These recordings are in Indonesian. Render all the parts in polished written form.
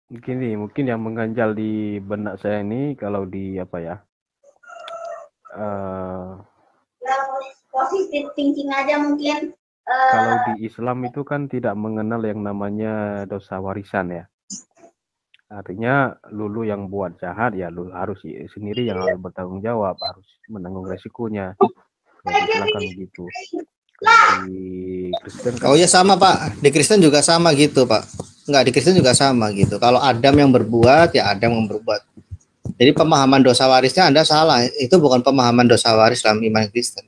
mungkin yang mengganjal di benak saya ini kalau di apa ya? eh Positif thinking aja mungkin. Kalau di Islam itu kan tidak mengenal yang namanya dosa warisan ya. Artinya lulu yang buat jahat ya lulu harus sendiri yang harus bertanggung jawab, harus menanggung resikonya. Kalau di Islam kan begitu. Kalau di Kristen kan Oh ya sama Pak, di Kristen juga sama gitu Pak. Enggak, di Kristen juga sama gitu. Kalau Adam yang berbuat, ya Adam yang berbuat. Jadi pemahaman dosa warisnya Anda salah. Itu bukan pemahaman dosa waris dalam iman Kristen.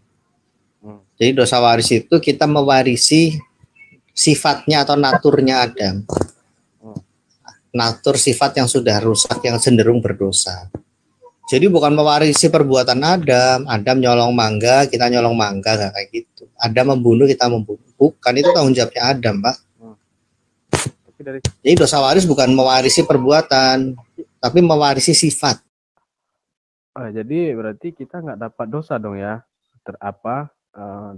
Jadi dosa waris itu kita mewarisi sifatnya atau naturnya Adam. Natur sifat yang sudah rusak, yang cenderung berdosa. Jadi bukan mewarisi perbuatan Adam. Adam nyolong mangga, kita nyolong mangga, gak kayak gitu. Adam membunuh, kita membunuh. Bukan, itu tanggung jawabnya Adam, Pak. Jadi dosa waris bukan mewarisi perbuatan, tapi mewarisi sifat. Jadi berarti kita nggak dapat dosa dong ya?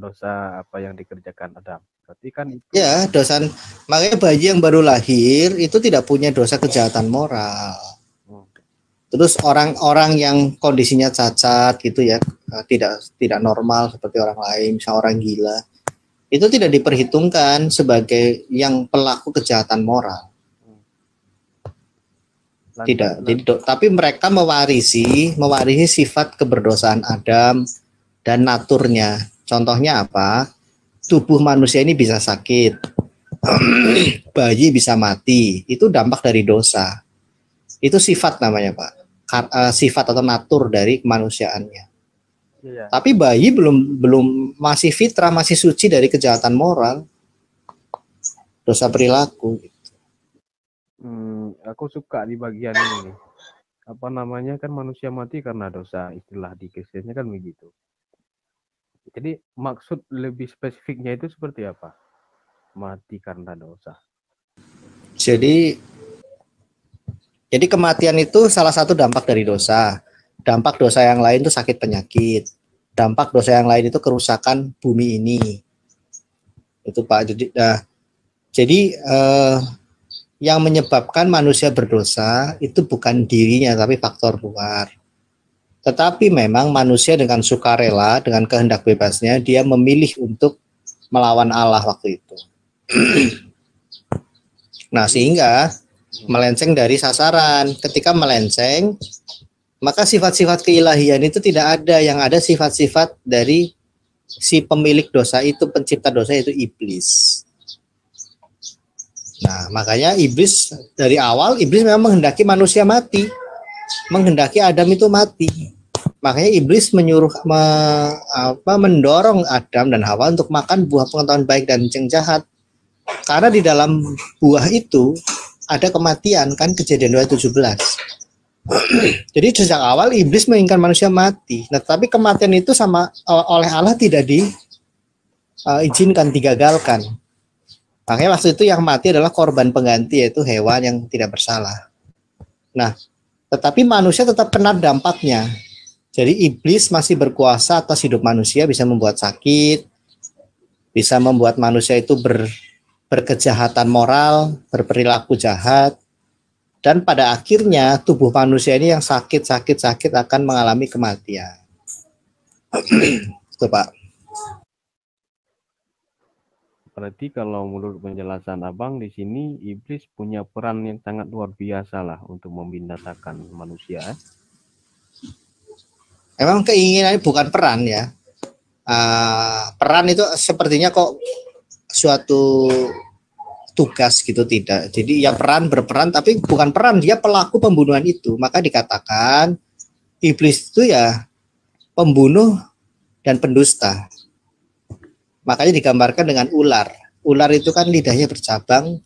Dosa apa yang dikerjakan Adam? Berarti kan itu. Ya, dosa. Makanya bayi yang baru lahir itu tidak punya dosa kejahatan moral. Terus orang-orang yang kondisinya cacat gitu ya, tidak normal seperti orang lain, misalnya orang gila, itu tidak diperhitungkan sebagai yang pelaku kejahatan moral. Tidak. Jadi, tapi mereka mewarisi sifat keberdosaan Adam dan naturnya. Contohnya apa? Tubuh manusia ini bisa sakit, bayi bisa mati. Itu dampak dari dosa. Itu sifat namanya Pak. Sifat atau natur dari kemanusiaannya. Iya. Tapi bayi belum masih fitrah, masih suci dari kejahatan moral, dosa perilaku. Aku suka di bagian ini. Apa namanya kan manusia mati karena dosa, istilah di Kristennya kan begitu. Jadi maksud lebih spesifiknya itu seperti apa? Mati karena dosa. Jadi kematian itu salah satu dampak dari dosa. Dampak dosa yang lain itu sakit penyakit. Dampak dosa yang lain itu kerusakan bumi ini. Itu Pak. Jadi yang menyebabkan manusia berdosa itu bukan dirinya tapi faktor luar. Tetapi memang manusia dengan sukarela, dengan kehendak bebasnya, dia memilih untuk melawan Allah waktu itu. Nah, sehingga melenceng dari sasaran. Ketika melenceng, maka sifat-sifat keilahian itu tidak ada. Yang ada sifat-sifat dari si pemilik dosa itu, pencipta dosa itu iblis. Nah, makanya iblis dari awal, iblis memang menghendaki manusia mati. Menghendaki Adam itu mati. Makanya iblis mendorong Adam dan Hawa untuk makan buah pengetahuan baik dan mencegah jahat. Karena di dalam buah itu ada kematian, kan Kejadian 2:17. Jadi sejak awal iblis menginginkan manusia mati. Nah, tapi kematian itu oleh Allah tidak diizinkan, digagalkan. Makanya waktu itu yang mati adalah korban pengganti, yaitu hewan yang tidak bersalah. Nah, tetapi manusia tetap kena dampaknya. Jadi iblis masih berkuasa atas hidup manusia, bisa membuat sakit, bisa membuat manusia itu berkejahatan moral, berperilaku jahat, dan pada akhirnya tubuh manusia ini yang sakit akan mengalami kematian. Itu Pak. Berarti kalau menurut penjelasan Abang di sini iblis punya peran yang sangat luar biasa lah untuk membinasakan manusia. Emang keinginannya bukan peran ya. Peran itu sepertinya kok suatu tugas gitu, tidak. Jadi ya berperan tapi bukan peran, dia pelaku pembunuhan itu. Maka dikatakan iblis itu ya pembunuh dan pendusta. Makanya digambarkan dengan ular. Ular itu kan lidahnya bercabang,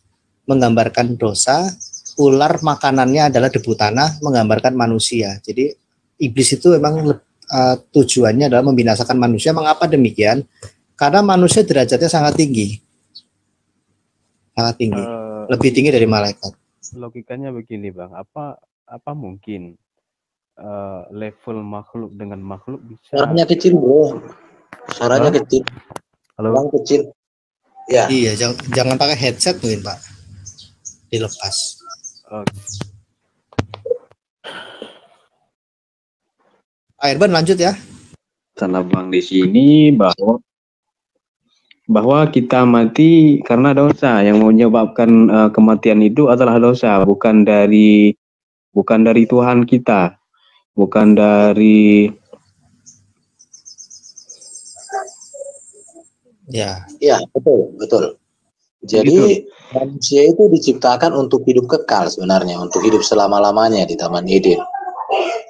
menggambarkan dosa. Ular makanannya adalah debu tanah, menggambarkan manusia. Jadi iblis itu memang tujuannya adalah membinasakan manusia. Mengapa demikian? Karena manusia derajatnya sangat tinggi. Sangat tinggi. Lebih tinggi dari malaikat. Logikanya begini Bang, apa mungkin level makhluk dengan makhluk bisa... Suaranya kecil bro. Suaranya kecil. Halo? Bang kecil. Ya. Iya, jangan pakai headset mungkin Pak. Dilepas. Pak Irban lanjut ya. Sana Bang di sini bahwa kita mati karena dosa, yang menyebabkan kematian itu adalah dosa, bukan dari Tuhan kita, bukan dari Ya. Ya, betul. Jadi manusia itu diciptakan untuk hidup kekal sebenarnya, untuk hidup selama-lamanya di Taman Eden.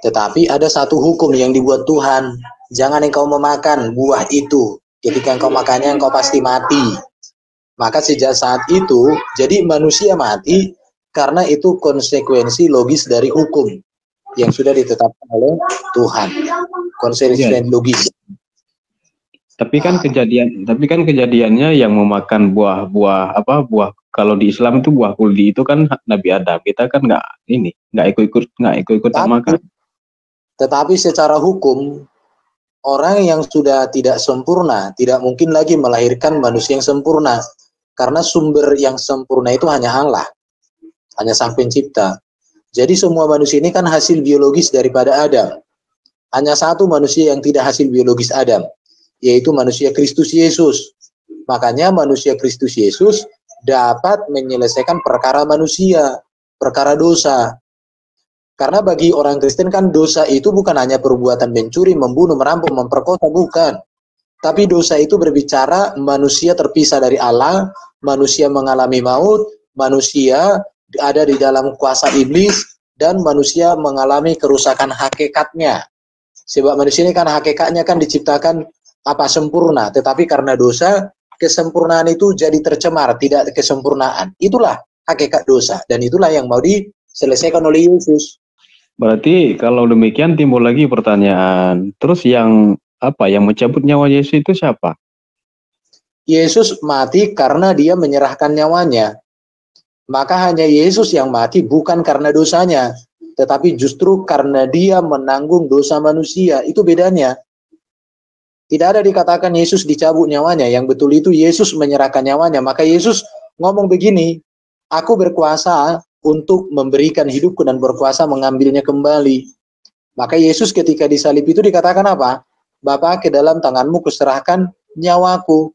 Tetapi ada satu hukum yang dibuat Tuhan, jangan engkau memakan buah itu. Ketika engkau makannya, engkau pasti mati. Maka sejak saat itu, jadi manusia mati karena itu konsekuensi logis dari hukum yang sudah ditetapkan oleh Tuhan. Konsekuensi logis. Tapi kan kejadiannya yang memakan buah kalau di Islam itu buah kuldi itu kan Nabi Adam. Kita kan nggak ikut makan. Tetapi secara hukum, orang yang sudah tidak sempurna tidak mungkin lagi melahirkan manusia yang sempurna, karena sumber yang sempurna itu hanya Allah, hanya Sang Pencipta. Jadi semua manusia ini kan hasil biologis daripada Adam. Hanya satu manusia yang tidak hasil biologis Adam, yaitu manusia Kristus Yesus. Makanya manusia Kristus Yesus dapat menyelesaikan perkara manusia, perkara dosa. Karena bagi orang Kristen kan dosa itu bukan hanya perbuatan mencuri, membunuh, merampok, memperkosa, bukan. Tapi dosa itu berbicara manusia terpisah dari Allah, manusia mengalami maut, manusia ada di dalam kuasa iblis, dan manusia mengalami kerusakan hakikatnya. Sebab manusia ini kan hakikatnya kan diciptakan sempurna, tetapi karena dosa, kesempurnaan itu jadi tercemar, tidak kesempurnaan. Itulah hakikat dosa, dan itulah yang mau diselesaikan oleh Yesus. Berarti kalau demikian timbul lagi pertanyaan, terus yang mencabut nyawa Yesus itu siapa? Yesus mati karena dia menyerahkan nyawanya. Maka hanya Yesus yang mati bukan karena dosanya, tetapi justru karena dia menanggung dosa manusia. Itu bedanya. Tidak ada dikatakan Yesus dicabut nyawanya, yang betul itu Yesus menyerahkan nyawanya. Maka Yesus ngomong begini, aku berkuasa untuk memberikan hidupku dan berkuasa mengambilnya kembali. Maka Yesus ketika disalib itu dikatakan apa? Bapa, ke dalam tanganmu kuserahkan nyawaku.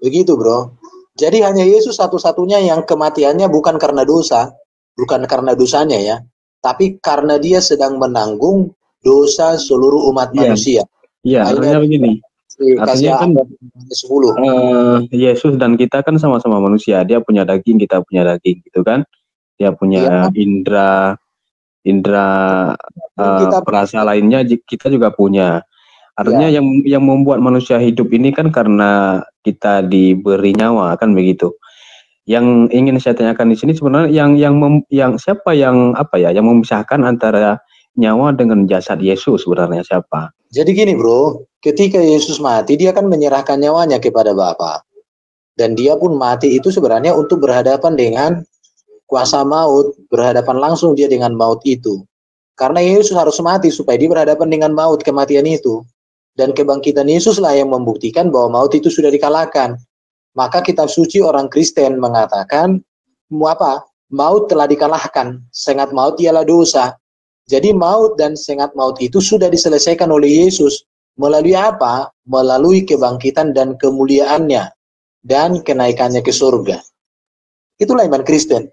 Begitu bro. Jadi hanya Yesus satu-satunya yang kematiannya bukan karena dosa, bukan karena dosanya ya, tapi karena dia sedang menanggung dosa seluruh umat manusia. Iya, artinya begini. Artinya kan 10. Yesus dan kita kan sama-sama manusia. Dia punya daging, kita punya daging, gitu kan? Dia punya indera perasa lainnya, kita juga punya. Artinya yang membuat manusia hidup ini kan karena kita diberi nyawa, kan begitu. Yang ingin saya tanyakan di sini sebenarnya siapa yang memisahkan antara nyawa dengan jasad Yesus sebenarnya siapa? Jadi gini bro, ketika Yesus mati, dia kan menyerahkan nyawanya kepada Bapa. Dan dia pun mati itu sebenarnya untuk berhadapan dengan kuasa maut, berhadapan langsung dia dengan maut itu. Karena Yesus harus mati supaya dia berhadapan dengan maut, kematian itu. Dan kebangkitan Yesuslah yang membuktikan bahwa maut itu sudah dikalahkan. Maka kitab suci orang Kristen mengatakan, maut telah dikalahkan, sengat maut ialah dosa. Jadi maut dan sengat maut itu sudah diselesaikan oleh Yesus. Melalui apa? Melalui kebangkitan dan kemuliaannya. Dan kenaikannya ke surga. Itulah iman Kristen.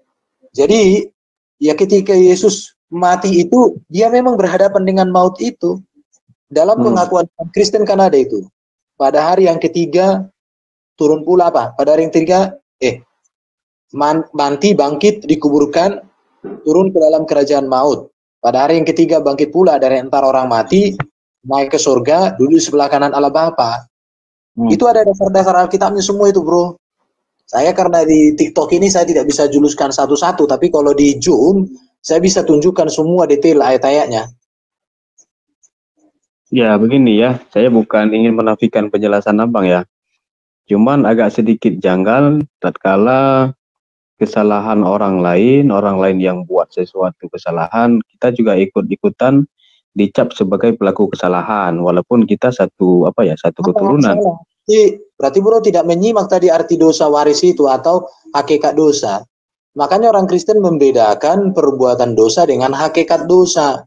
Jadi, ya ketika Yesus mati itu, dia memang berhadapan dengan maut itu. Dalam pengakuan Kristen kan ada itu. Pada hari yang ketiga, turun pula Pada hari yang ketiga, mati, bangkit, dikuburkan, turun ke dalam kerajaan maut. Pada hari yang ketiga bangkit pula dari antara orang mati, naik ke surga, duduk sebelah kanan Allah Bapa. Itu ada dasar-dasar Alkitabnya semua itu bro. Saya karena di TikTok ini saya tidak bisa jeluskan satu-satu, tapi kalau di Zoom saya bisa tunjukkan semua detail ayat-ayatnya. Ya begini ya, saya bukan ingin menafikan penjelasan abang ya. Cuman agak sedikit janggal tatkala kesalahan orang lain yang buat sesuatu kesalahan, kita juga ikut-ikutan dicap sebagai pelaku kesalahan, walaupun kita satu keturunan. Berarti bro tidak menyimak tadi arti dosa waris itu atau hakikat dosa. Makanya orang Kristen membedakan perbuatan dosa dengan hakikat dosa.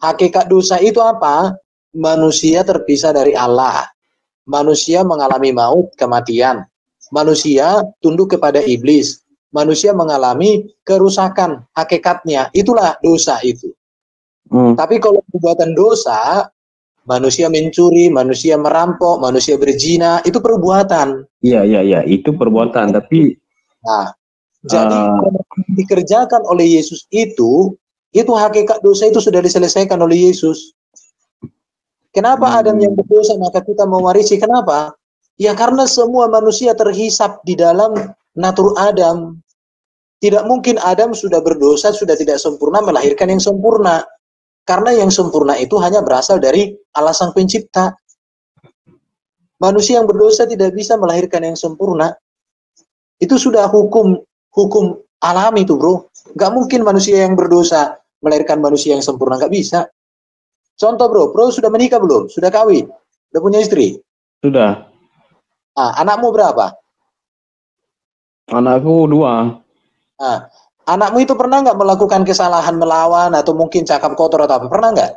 Hakikat dosa itu apa? Manusia terpisah dari Allah. Manusia mengalami maut, kematian. Manusia tunduk kepada iblis. Manusia mengalami kerusakan hakikatnya. Itulah dosa itu. Tapi kalau perbuatan dosa, manusia mencuri, manusia merampok, manusia berzina, itu perbuatan. Iya, itu perbuatan. Tapi Nah, jadi yang dikerjakan oleh Yesus itu hakikat dosa itu sudah diselesaikan oleh Yesus. Kenapa Adam yang berdosa maka kita mewarisi? Kenapa? Ya karena semua manusia terhisap di dalam natur Adam. Tidak mungkin Adam sudah berdosa, sudah tidak sempurna melahirkan yang sempurna. Karena yang sempurna itu hanya berasal dari Allah Sang Pencipta. Manusia yang berdosa tidak bisa melahirkan yang sempurna. Itu sudah hukum alami itu, bro. Gak mungkin manusia yang berdosa melahirkan manusia yang sempurna, gak bisa. Contoh, bro sudah menikah belum? Sudah kawin? Sudah punya istri? Sudah. Anakmu berapa? Anakku 2. Anakmu itu pernah nggak melakukan kesalahan melawan atau mungkin cakap kotor atau apa? Pernah nggak?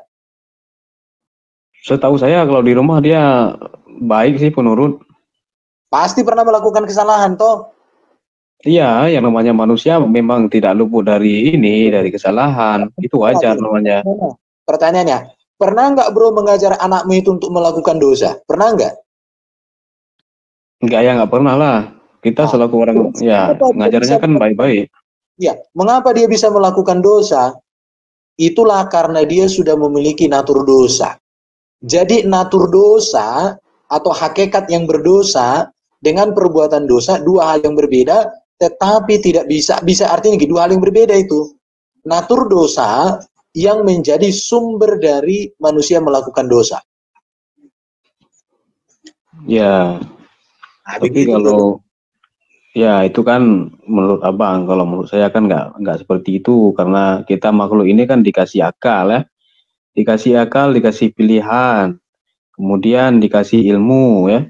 Setahu saya kalau di rumah dia baik sih, penurut. Pasti pernah melakukan kesalahan, toh? Iya, yang namanya manusia memang tidak luput dari kesalahan. Itu wajar namanya. Pertanyaannya, pernah nggak bro mengajar anakmu itu untuk melakukan dosa? Pernah nggak? Enggak, ya nggak pernah lah. Kita selaku orang, ya ngajarnya kan baik-baik. Ya, mengapa dia bisa melakukan dosa? Itulah karena dia sudah memiliki natur dosa. Jadi natur dosa atau hakikat yang berdosa dengan perbuatan dosa, dua hal yang berbeda, tetapi tidak bisa artinya dua hal yang berbeda itu. Natur dosa yang menjadi sumber dari manusia melakukan dosa. Ya, tapi kalau ya itu kan menurut abang, kalau menurut saya kan nggak seperti itu, karena kita makhluk ini kan dikasih akal ya, dikasih pilihan, kemudian dikasih ilmu ya.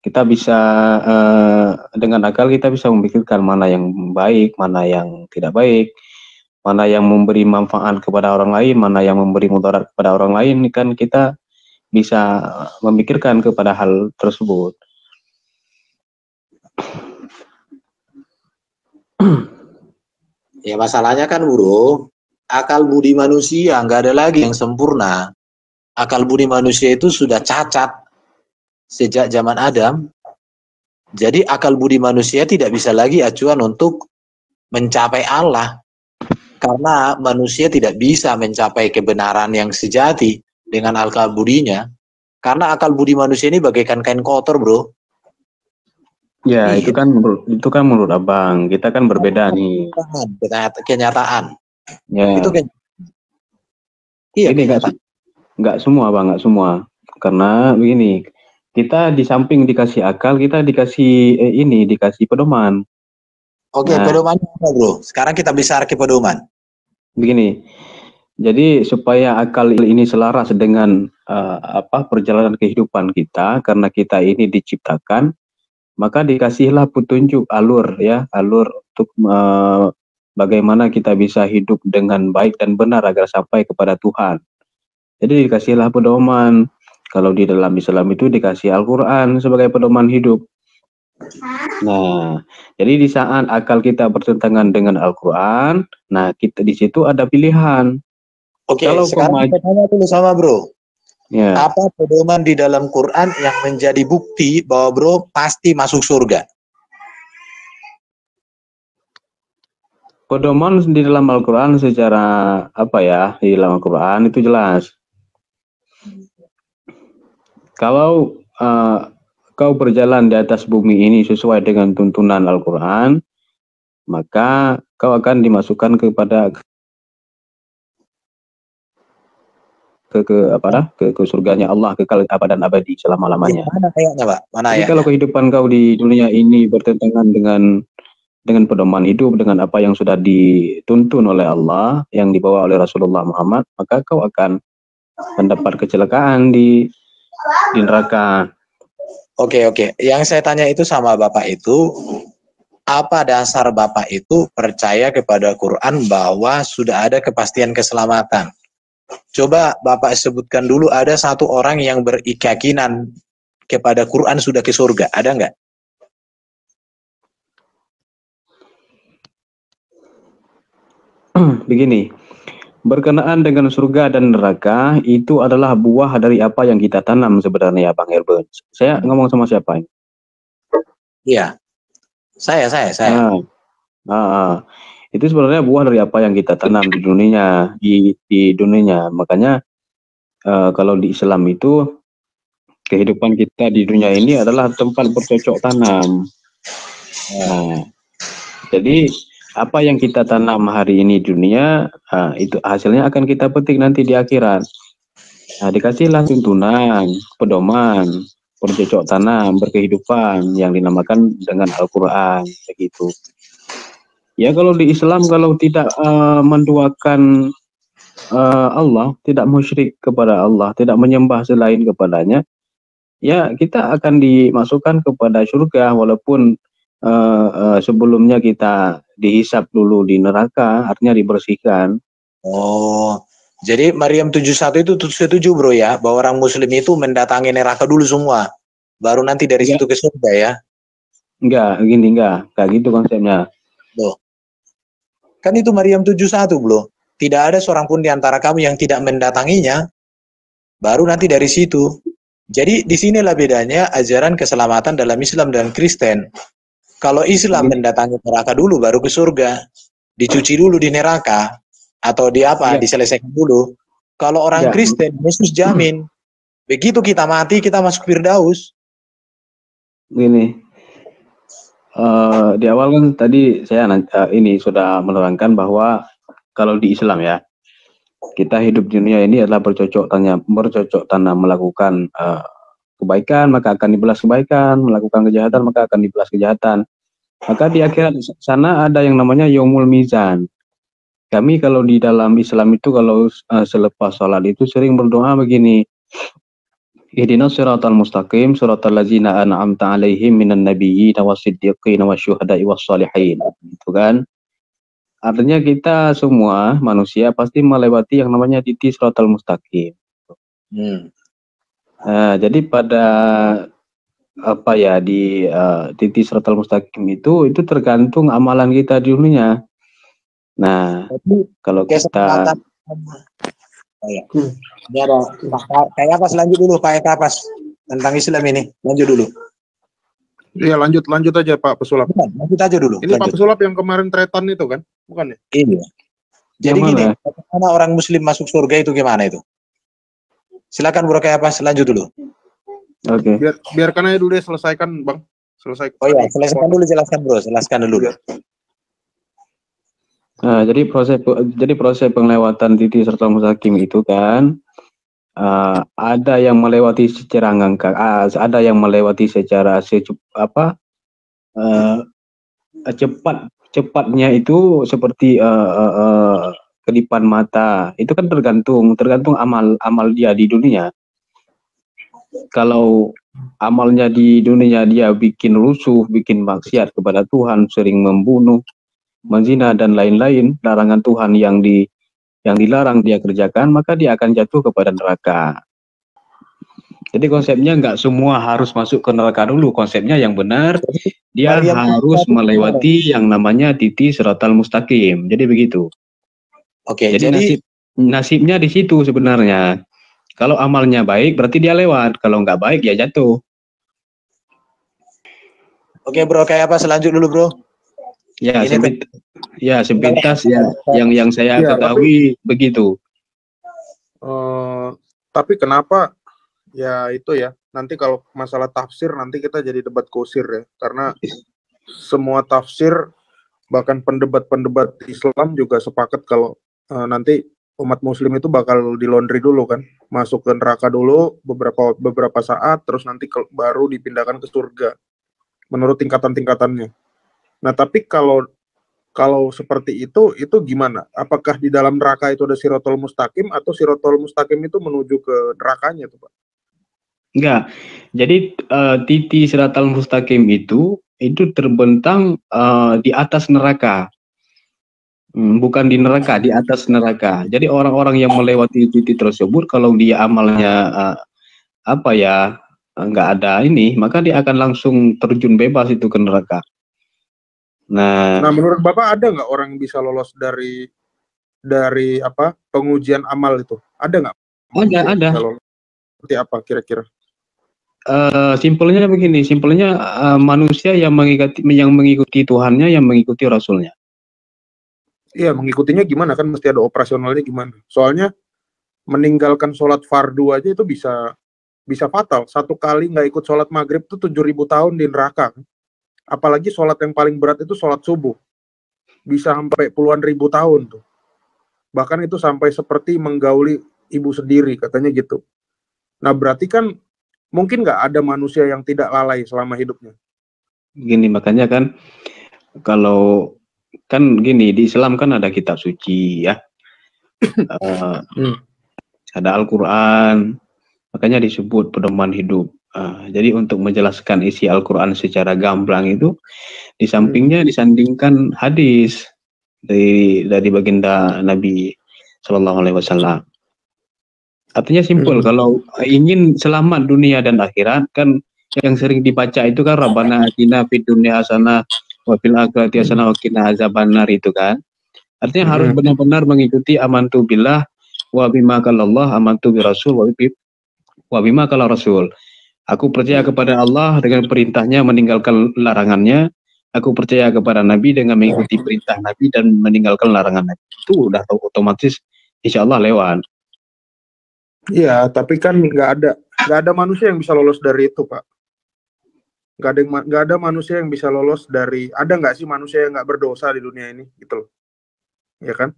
Kita bisa dengan akal kita bisa memikirkan mana yang baik, mana yang tidak baik, mana yang memberi manfaat kepada orang lain, mana yang memberi mudarat kepada orang lain, kan kita bisa memikirkan kepada hal tersebut. Ya masalahnya kan bro, akal budi manusia nggak ada lagi yang sempurna. Akal budi manusia itu sudah cacat sejak zaman Adam. Jadi akal budi manusia tidak bisa lagi acuan untuk mencapai Allah. Karena manusia tidak bisa mencapai kebenaran yang sejati dengan akal budinya. Karena akal budi manusia ini bagaikan kain kotor, bro. Ya, itu kan menurut abang. Kita kan berbeda nih. Kenyataan. Ya. Itu ini nggak semua, bang, nggak semua. Karena begini, kita di samping dikasih akal, kita dikasih pedoman. Oke, pedomannya apa, bro? Sekarang kita bicara ke pedoman. Begini, jadi supaya akal ini selaras dengan perjalanan kehidupan kita, karena kita ini diciptakan, maka dikasihlah petunjuk alur untuk bagaimana kita bisa hidup dengan baik dan benar agar sampai kepada Tuhan. Jadi dikasihlah pedoman. Kalau di dalam Islam itu dikasih Al-Quran sebagai pedoman hidup. Nah, jadi di saat akal kita bertentangan dengan Al-Quran, nah kita di situ ada pilihan. Oke, kalau sekarang kita tanya dulu sama bro. Ya. Apa pedoman di dalam Quran yang menjadi bukti bahwa bro pasti masuk surga? Pedoman di dalam Al-Quran secara di dalam Al-Quran itu jelas. Kalau kau berjalan di atas bumi ini sesuai dengan tuntunan Al-Quran, maka kau akan dimasukkan kepada ke surganya Allah, kekal abadan abadi selama-lamanya. Mana ayatnya, Pak? Mana ayatnya? Kalau kehidupan kau di dunia ini bertentangan dengan pedoman hidup, dengan apa yang sudah dituntun oleh Allah, yang dibawa oleh Rasulullah Muhammad, maka kau akan mendapat kecelakaan di neraka. Oke. Yang saya tanya itu sama Bapak itu, apa dasar Bapak itu percaya kepada Quran bahwa sudah ada kepastian keselamatan? Coba Bapak sebutkan dulu, ada satu orang yang berkeyakinan kepada Quran sudah ke surga, ada nggak? Begini, berkenaan dengan surga dan neraka itu adalah buah dari apa yang kita tanam sebenarnya, Bang Herbert. Saya ngomong sama siapa ini? Iya, saya. Itu sebenarnya buah dari apa yang kita tanam di dunia, di dunia. Makanya kalau di Islam itu kehidupan kita di dunia ini adalah tempat bercocok tanam. Nah, jadi apa yang kita tanam hari ini di dunia, itu hasilnya akan kita petik nanti di akhirat. Nah, dikasihlah tuntunan, pedoman, bercocok tanam, berkehidupan yang dinamakan dengan Al-Quran, begitu. Ya kalau di Islam, kalau tidak menduakan Allah, tidak musyrik kepada Allah, tidak menyembah selain kepadanya, ya kita akan dimasukkan kepada surga, walaupun sebelumnya kita dihisap dulu di neraka, artinya dibersihkan. Oh, jadi Maryam 71 itu setuju bro ya, bahwa orang muslim itu mendatangi neraka dulu semua, baru nanti dari situ ke surga ya? Enggak gitu konsepnya. Loh, kan itu Maryam 71 bro, tidak ada seorang pun di antara kamu yang tidak mendatanginya, baru nanti dari situ. Jadi disinilah bedanya ajaran keselamatan dalam Islam dan Kristen. Kalau Islam mendatangi neraka dulu baru ke surga, dicuci dulu di neraka, atau di apa, diselesaikan dulu. Kalau orang Kristen, Yesus jamin, begitu kita mati, kita masuk Firdaus. Gini, di awal kan tadi saya ini sudah menerangkan bahwa kalau di Islam ya, kita hidup di dunia ini adalah bercocok tanam, melakukan kebaikan maka akan dibalas kebaikan, melakukan kejahatan maka akan dibalas kejahatan. Maka di akhirat sana ada yang namanya Yaumul Mizan. Kami kalau di dalam Islam itu kalau selepas sholat itu sering berdoa begini, Ihdinas siratal mustaqim siratal ladzina an'amta 'alaihim minan nabiyyin wasiddiqin wasyuhada'i wassalihin. Itu kan. Artinya kita semua manusia pasti melewati yang namanya titik siratal mustaqim. Jadi pada apa ya di titik siratal mustaqim itu tergantung amalan kita di dunia. Nah, kalau kita kayak apa lanjut dulu Pak Kapas tentang Islam ini, lanjut dulu. Iya lanjut aja Pak Pesulap. Lanjut aja dulu. Ini lanjut. Pak Pesulap yang kemarin tretan itu kan, bukan ya? Iya. Jadi gini, bagaimana orang Muslim masuk surga itu gimana itu? Silakan Bro Kapas, lanjut dulu. Oke. Biarkan aja dulu deh, selesaikan Bang. Selesaikan. Oh iya, selesaikan dulu, jelaskan Bro, jelaskan dulu. Nah, jadi proses penglewatan titik siratal mustaqim itu kan ada yang melewati secara ngangkang, ada yang melewati secara cepatnya itu seperti kedipan mata. Itu kan tergantung amal dia di dunia. Kalau amalnya di dunia dia bikin rusuh, bikin maksiat kepada Tuhan, sering membunuh, menzina dan lain-lain, larangan Tuhan yang dilarang dia kerjakan, maka dia akan jatuh kepada neraka. Jadi konsepnya nggak semua harus masuk ke neraka dulu. Konsepnya yang benar, dia harus melewati yang namanya titik siratal mustaqim. Jadi begitu. Oke, jadi nasibnya di situ sebenarnya. Kalau amalnya baik, berarti dia lewat. Kalau nggak baik, ya jatuh. Oke Bro, kayak apa selanjut dulu Bro? Ya, sepintas ya yang saya ketahui begitu. Tapi kenapa ya itu ya, nanti kalau masalah tafsir nanti kita jadi debat kusir ya, karena semua tafsir bahkan pendebat Islam juga sepakat kalau nanti umat muslim itu bakal dilondri dulu kan, masuk ke neraka dulu beberapa saat, terus nanti baru dipindahkan ke surga menurut tingkatan-tingkatannya. Nah, tapi kalau seperti itu gimana? Apakah di dalam neraka itu ada siratal mustaqim atau siratal mustaqim itu menuju ke nerakanya tuh, Pak? Enggak. Jadi titik siratal mustaqim itu itu terbentang di atas neraka. Bukan di neraka, di atas neraka. Jadi orang-orang yang melewati titik tersebut, kalau dia amalnya nggak ada ini, maka dia akan langsung terjun bebas itu ke neraka. Nah, menurut Bapak ada nggak orang yang bisa lolos dari pengujian amal itu? Ada nggak? Ada. Seperti apa kira-kira? Simpelnya begini, manusia yang mengikuti Tuhannya, yang mengikuti Rasulnya. Iya, mengikutinya gimana, kan mesti ada operasionalnya gimana? Soalnya meninggalkan sholat fardu aja itu bisa fatal. Satu kali nggak ikut sholat maghrib itu 7.000 tahun di neraka. Apalagi sholat yang paling berat itu sholat subuh, bisa sampai puluhan ribu tahun tuh. Bahkan itu sampai seperti menggauli ibu sendiri, katanya gitu. Nah berarti kan mungkin nggak ada manusia yang tidak lalai selama hidupnya. Gini, makanya kan kalau kan gini, di Islam kan ada kitab suci ya, ada Al-Quran, makanya disebut pedoman hidup. Jadi untuk menjelaskan isi Al-Quran secara gamblang itu, di sampingnya disandingkan hadis dari baginda Nabi Shallallahu Alaihi Wasallam. Artinya simpel, kalau ingin selamat dunia dan akhirat, kan yang sering dibaca itu kan Rabbana atina fid dunya hasanah wa fil akhirati hasanah wa qina azabannar, itu kan. Artinya harus benar-benar mengikuti amantu billah wa bima qalallah, amantu bi rasul wa bima qala rasul. Aku percaya kepada Allah dengan perintahnya, meninggalkan larangannya. Aku percaya kepada Nabi dengan mengikuti perintah Nabi dan meninggalkan larangan Nabi. Itu udah otomatis insya Allah lewat. Iya, tapi kan nggak ada manusia yang bisa lolos dari itu, Pak. Nggak ada manusia yang bisa lolos dari. Ada nggak sih manusia yang nggak berdosa di dunia ini, gitu loh? Ya kan?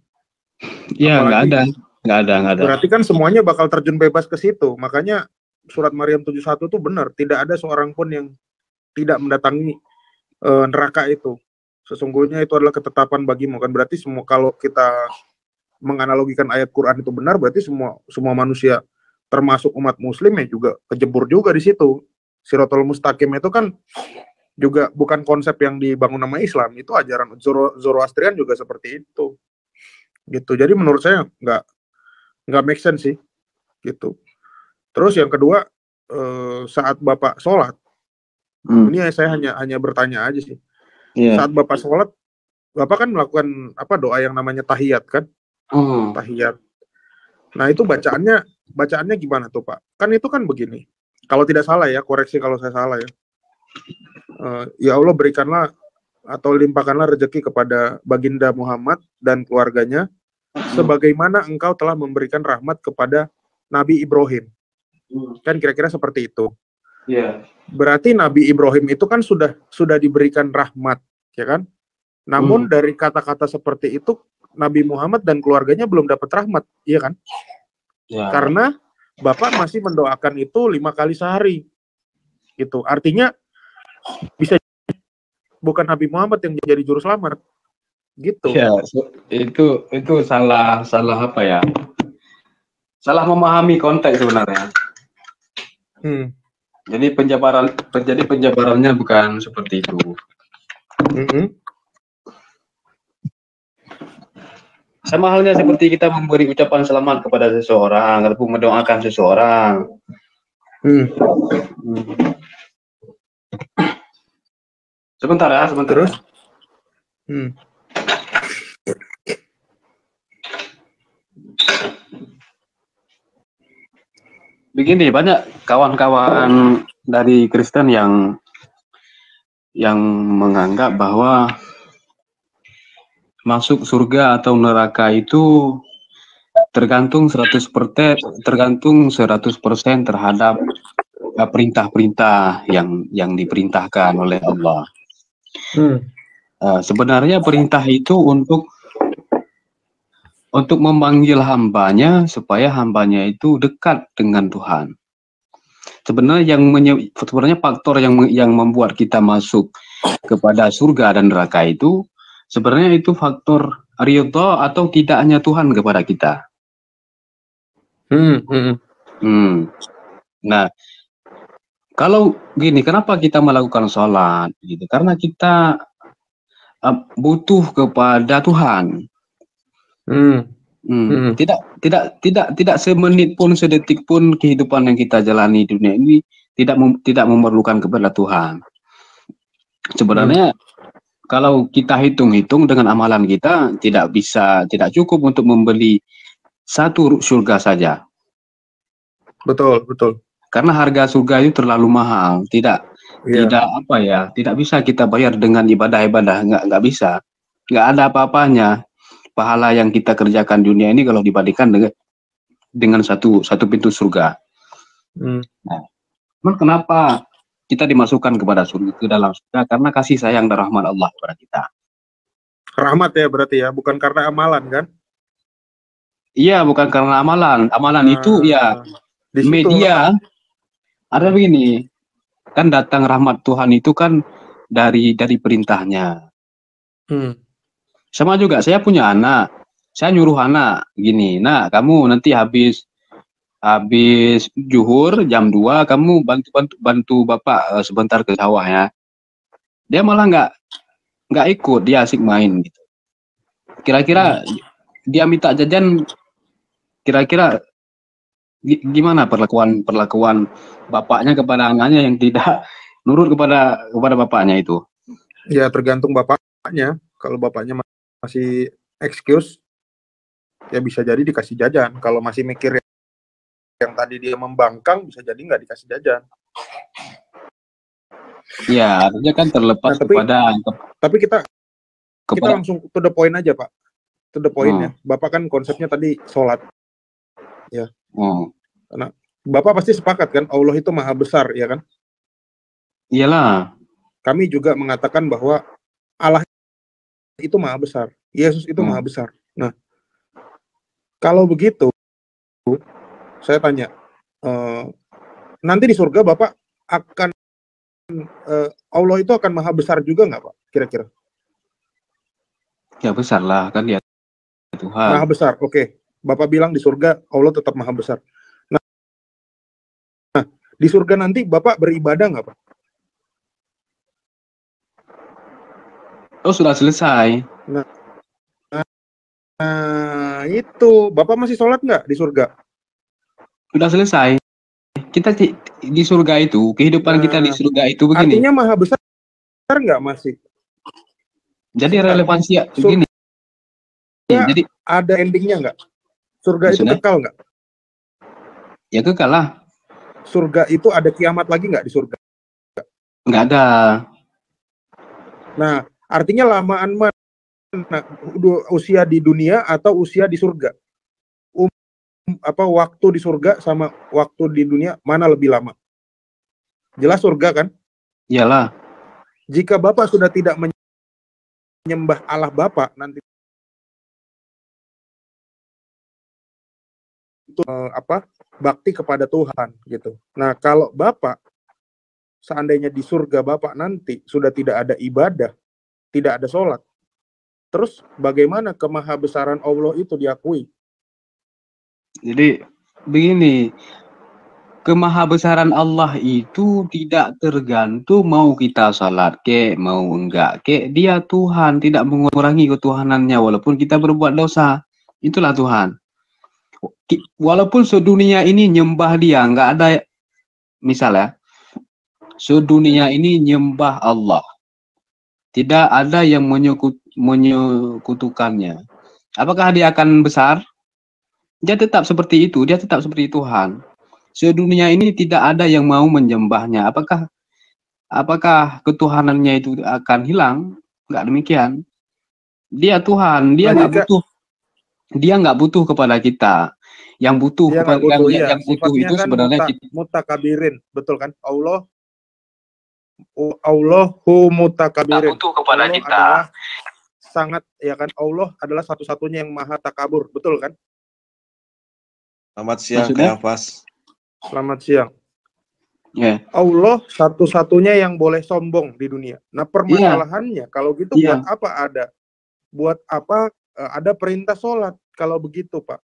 Iya, nggak ada. Berarti kan semuanya bakal terjun bebas ke situ. Makanya surat Maryam 71 itu benar, tidak ada seorang pun yang tidak mendatangi neraka itu. Sesungguhnya itu adalah ketetapan bagimu, kan. Berarti semua, kalau kita menganalogikan ayat Quran itu benar, berarti semua manusia termasuk umat muslim ya juga kejebur juga di situ. Shirathul Mustaqim itu kan juga bukan konsep yang dibangun nama Islam, itu ajaran Zoroastrian juga seperti itu. Gitu. Jadi menurut saya nggak make sense sih. Gitu. Terus yang kedua, saat Bapak sholat, ini saya hanya bertanya aja sih. Saat Bapak sholat, Bapak kan melakukan doa yang namanya tahiyat, kan? Tahiyat. Nah itu bacaannya gimana tuh, Pak? Kan itu kan begini. Kalau tidak salah ya, koreksi kalau saya salah ya. Ya Allah, berikanlah atau limpahkanlah rezeki kepada baginda Muhammad dan keluarganya, sebagaimana Engkau telah memberikan rahmat kepada Nabi Ibrahim. Kan kira-kira seperti itu. Berarti Nabi Ibrahim itu kan sudah diberikan rahmat, ya kan? Namun dari kata-kata seperti itu, Nabi Muhammad dan keluarganya belum dapat rahmat, iya kan? Karena Bapak masih mendoakan itu 5 kali sehari, gitu. Artinya bisa bukan Nabi Muhammad yang jadi juru selamat, gitu. Ya, itu salah apa ya? Salah memahami konteks sebenarnya. Jadi penjabarannya bukan seperti itu. Sama halnya seperti kita memberi ucapan selamat kepada seseorang ataupun mendoakan seseorang. Sebentar ya, sebentar. Terus? Begini, banyak kawan-kawan dari Kristen yang menganggap bahwa masuk surga atau neraka itu tergantung 100% terhadap perintah-perintah yang diperintahkan oleh Allah. Sebenarnya perintah itu untuk memanggil hambanya supaya hambanya itu dekat dengan Tuhan. Sebenarnya faktor yang membuat kita masuk kepada surga dan neraka itu sebenarnya itu faktor ridha atau tidaknya Tuhan kepada kita. Nah, Kalau gini, kenapa kita melakukan sholat? Gitu. Karena kita butuh kepada Tuhan. Tidak semenit pun, sedetik pun kehidupan yang kita jalani di dunia ini tidak memerlukan kepada Tuhan. Sebenarnya kalau kita hitung-hitung dengan amalan kita tidak cukup untuk membeli satu surga saja. Betul, betul. Karena harga surga itu terlalu mahal, tidak bisa kita bayar dengan ibadah-ibadah, nggak bisa, nggak ada apa-apanya pahala yang kita kerjakan dunia ini kalau dibandingkan dengan satu pintu surga. Nah, kenapa kita dimasukkan ke dalam surga? Karena kasih sayang dan rahmat Allah kepada kita. Rahmat ya berarti ya, bukan karena amalan kan? Iya, bukan karena amalan. Amalan itu ya media. Ada begini, kan datang rahmat Tuhan itu kan dari perintahnya. Sama juga, saya punya anak, saya nyuruh anak gini, nah kamu nanti habis zuhur jam 2 kamu bantu bapak sebentar ke sawah ya. Dia malah nggak ikut, dia asik main gitu. Kira-kira dia minta jajan, kira-kira gimana perlakuan bapaknya kepada anaknya yang tidak nurut kepada bapaknya itu? Ya tergantung bapaknya. Kalau bapaknya masih excuse, ya bisa jadi dikasih jajan. Kalau masih mikir yang tadi dia membangkang, bisa jadi nggak dikasih jajan. Ya, artinya kan terlepas tapi kita langsung to the point aja, Pak. To the point ya. Bapak kan konsepnya tadi sholat. Ya. Karena Bapak pasti sepakat kan, Allah itu maha besar, ya kan? Iyalah. Kami juga mengatakan bahwa Allah itu maha besar, Yesus itu maha besar. Nah, kalau begitu, saya tanya, nanti di surga Bapak akan Allah itu akan maha besar juga nggak, Pak? Kira-kira? Ya besar lah, kan dia Tuhan. Maha besar, oke. Bapak bilang di surga Allah tetap maha besar. Nah, di surga nanti Bapak beribadah nggak, Pak? Oh, sudah selesai. Nah, itu Bapak masih sholat nggak di surga? Sudah selesai. Kita di surga itu, kehidupan kita di surga itu begini. Artinya maha besar nggak masih? Jadi relevansi begini. Jadi ada endingnya nggak? Surga itu kekal nggak? Ya kekal lah. Surga itu ada kiamat lagi nggak di surga? Nggak ada. Nah, artinya lamaan mana usia di dunia atau usia di surga? Waktu di surga sama waktu di dunia mana lebih lama? Jelas surga kan? Iyalah. Jika Bapak sudah tidak menyembah Allah Bapak nanti itu bakti kepada Tuhan gitu. Nah, kalau Bapak seandainya di surga Bapak nanti sudah tidak ada ibadah, tidak ada sholat, terus bagaimana kemahabesaran Allah itu diakui? Jadi begini, kemahabesaran Allah itu tidak tergantung mau kita salat ke mau enggak ke, dia Tuhan, tidak mengurangi ketuhanannya walaupun kita berbuat dosa. Itulah Tuhan. Walaupun sedunia ini nyembah dia, nggak ada, misalnya sedunia ini nyembah Allah, tidak ada yang menyekutukannya, apakah dia akan besar? Dia tetap seperti itu, dia tetap seperti Tuhan. Sedunia ini tidak ada yang mau menyembahnya, apakah ketuhanannya itu akan hilang? Nggak demikian. Dia Tuhan, dia nggak butuh kepada kita. Yang butuh yang butuh itu kan sebenarnya mutakabirin, betul kan? Allahu mutakabirin. Butuh kepada Allah kita. Sangat, ya kan? Allah adalah satu-satunya yang maha takabur, betul kan? Selamat siang, Kak Fas. Selamat siang. Yeah. Allah satu-satunya yang boleh sombong di dunia. Nah, permasalahannya kalau gitu buat apa ada perintah sholat kalau begitu, Pak?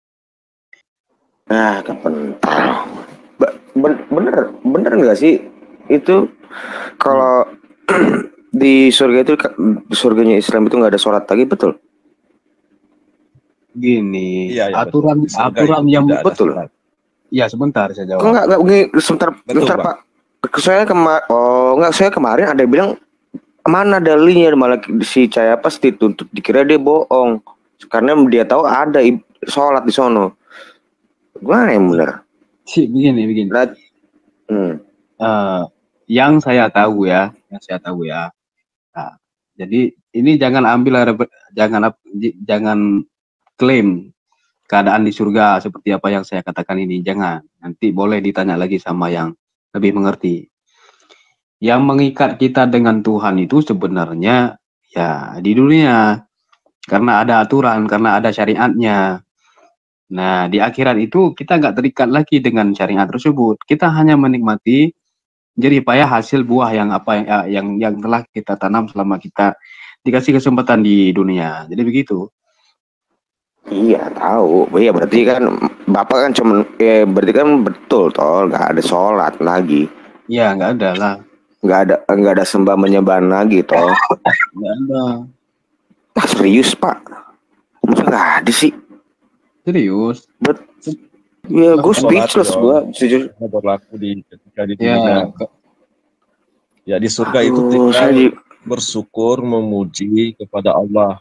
Nah, kepentar. Bener nggak sih Itu kalau di surga itu, di surganya Islam itu nggak ada sholat lagi, betul? Gini, Iya, iya, aturan betul. Di surga aturan itu yang tidak ada betul. sholat. ya sebentar saya Kok jawab. sebentar, Betul, sebentar Pak. Pak. Saya kemarin ada yang bilang mana dalilnya, malah si Cayapas dituntut, dikira dia bohong karena dia tahu ada sholat di sono. Gimana yang benar? Begini. Nah, Yang saya tahu ya. Nah, jadi ini jangan klaim keadaan di surga seperti apa yang saya katakan ini, jangan. Nanti boleh ditanya lagi sama yang lebih mengerti. Yang mengikat kita dengan Tuhan itu sebenarnya ya di dunia, karena ada aturan, karena ada syariatnya. Nah, di akhirat itu kita nggak terikat lagi dengan syariat tersebut. Kita hanya menikmati jerih payah hasil buah yang telah kita tanam selama kita dikasih kesempatan di dunia. Jadi begitu. iya tahu. Iya berarti kan Bapak kan berarti kan betul toh nggak ada sholat lagi. Ya nggak ada lah. Nggak ada sembah menyembah lagi toh. Nggak ada. Serius Pak? Masa nggak ada sih? Serius. Ya gue speechless gue jujur. Berlaku ketika di Ya, dunia. Ya di surga itu tinggal bersyukur, memuji kepada Allah.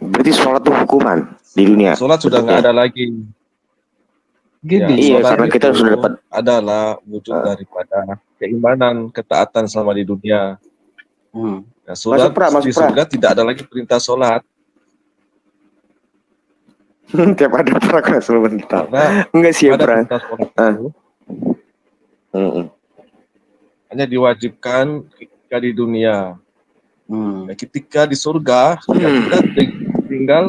Berarti sholat itu hukuman di dunia. Sholat sudah nggak ada lagi. Gini. Iya, karena kita sudah dapat adalah wujud daripada keimanan, ketaatan selama di dunia. Nah, sholat di surga tidak ada lagi perintah sholat. Tiap ada perintah sebentar. Enggak sih ya, perintah sholat itu hanya diwajibkan ketika di dunia. Nah, ketika di surga ya kita tinggal